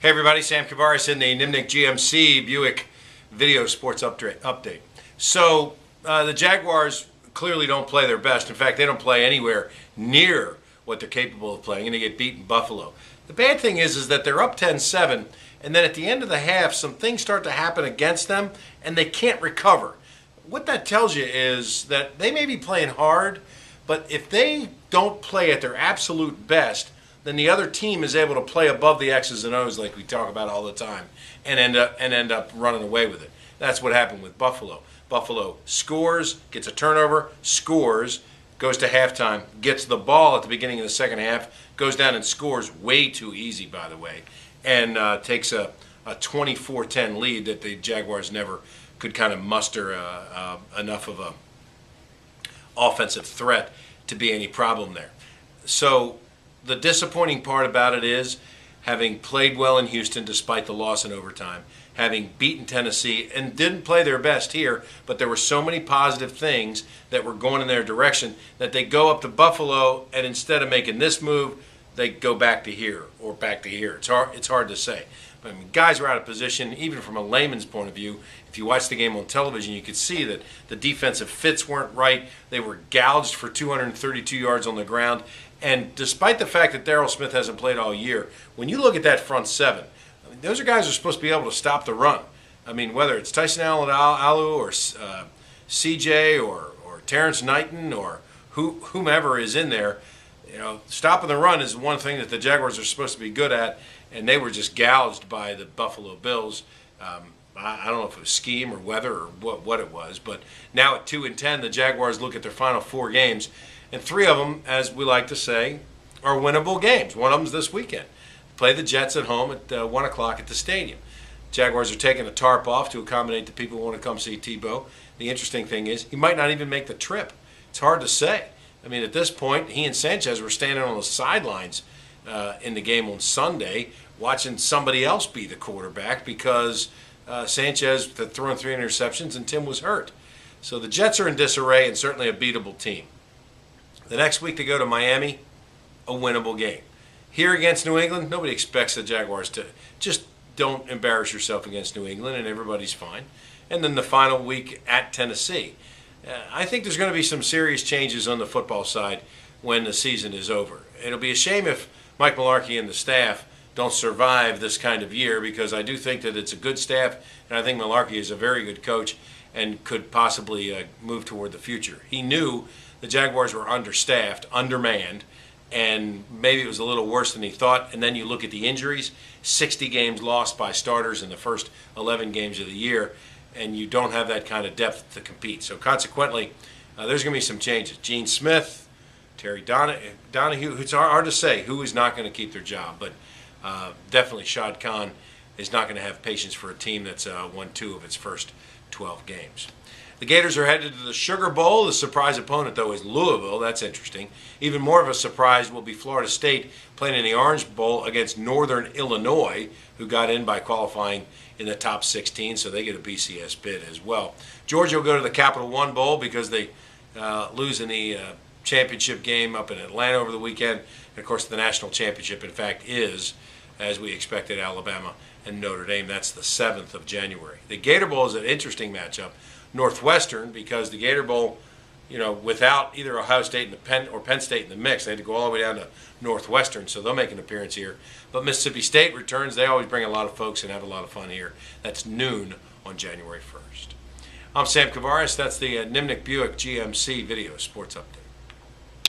Hey everybody, Sam Kavaris in the Nimnik GMC Buick Video Sports Update. So the Jaguars clearly don't play their best. In fact, they don't play anywhere near what they're capable of playing, and they get beat in Buffalo. The bad thing is that they're up 10-7, and then at the end of the half, some things start to happen against them, and they can't recover. What that tells you is that they may be playing hard, but if they don't play at their absolute best, then the other team is able to play above the X's and O's like we talk about all the time and end up running away with it. That's what happened with Buffalo. Buffalo scores, gets a turnover, scores, goes to halftime, gets the ball at the beginning of the second half, goes down and scores way too easy, by the way, and takes a 24-10 lead that the Jaguars never could kind of muster enough of a offensive threat to be any problem there. So the disappointing part about it is, having played well in Houston despite the loss in overtime, having beaten Tennessee and didn't play their best here, but there were so many positive things that were going in their direction that they go up to Buffalo, and instead of making this move, they go back to here or back to here. It's hard to say. But I mean, guys were out of position, even from a layman's point of view. If you watch the game on television, you could see that the defensive fits weren't right. They were gouged for 232 yards on the ground. And despite the fact that Darryl Smith hasn't played all year, when you look at that front seven, I mean, those are guys who are supposed to be able to stop the run. I mean, whether it's Tyson Alu or CJ or Terrence Knighton or whomever is in there, you know, stopping the run is one thing that the Jaguars are supposed to be good at, and they were just gouged by the Buffalo Bills. I don't know if it was scheme or weather or what it was, but now at 2-10, the Jaguars look at their final 4 games, and 3 of them, as we like to say, are winnable games. One of them's this weekend. Play the Jets at home at 1 o'clock at the stadium. Jaguars are taking a tarp off to accommodate the people who want to come see Tebow. The interesting thing is, he might not even make the trip. It's hard to say. I mean, at this point, he and Sanchez were standing on the sidelines in the game on Sunday watching somebody else be the quarterback because Sanchez had thrown 3 interceptions and Tim was hurt. So the Jets are in disarray and certainly a beatable team. The next week they go to Miami, a winnable game. Here against New England, nobody expects the Jaguars to. Just don't embarrass yourself against New England and everybody's fine. And then the final week at Tennessee. I think there's going to be some serious changes on the football side when the season is over. It'll be a shame if Mike Mularkey and the staff don't survive this kind of year, because I do think that it's a good staff, and I think Mularkey is a very good coach and could possibly move toward the future. He knew the Jaguars were understaffed, undermanned, and maybe it was a little worse than he thought. And then you look at the injuries, 60 games lost by starters in the first 11 games of the year, and you don't have that kind of depth to compete. So consequently, there's going to be some changes. Gene Smith, Terry Donahue, it's hard to say who is not going to keep their job, but definitely Shad Khan is not going to have patience for a team that's won 2 of its first 12 games. The Gators are headed to the Sugar Bowl. The surprise opponent, though, is Louisville. That's interesting. Even more of a surprise will be Florida State playing in the Orange Bowl against Northern Illinois, who got in by qualifying in the top 16, so they get a BCS bid as well. Georgia will go to the Capital One Bowl because they lose in the championship game up in Atlanta over the weekend. And, of course, the national championship, in fact, is, as we expected, Alabama and Notre Dame. That's the 7th of January. The Gator Bowl is an interesting matchup. Northwestern, because the Gator Bowl, you know, without either Ohio State and Penn State in the mix, they had to go all the way down to Northwestern, so they'll make an appearance here. But Mississippi State returns. They always bring a lot of folks and have a lot of fun here. That's noon on January 1st. I'm Sam Kavaris. That's the Nimnik Buick GMC Video Sports Update.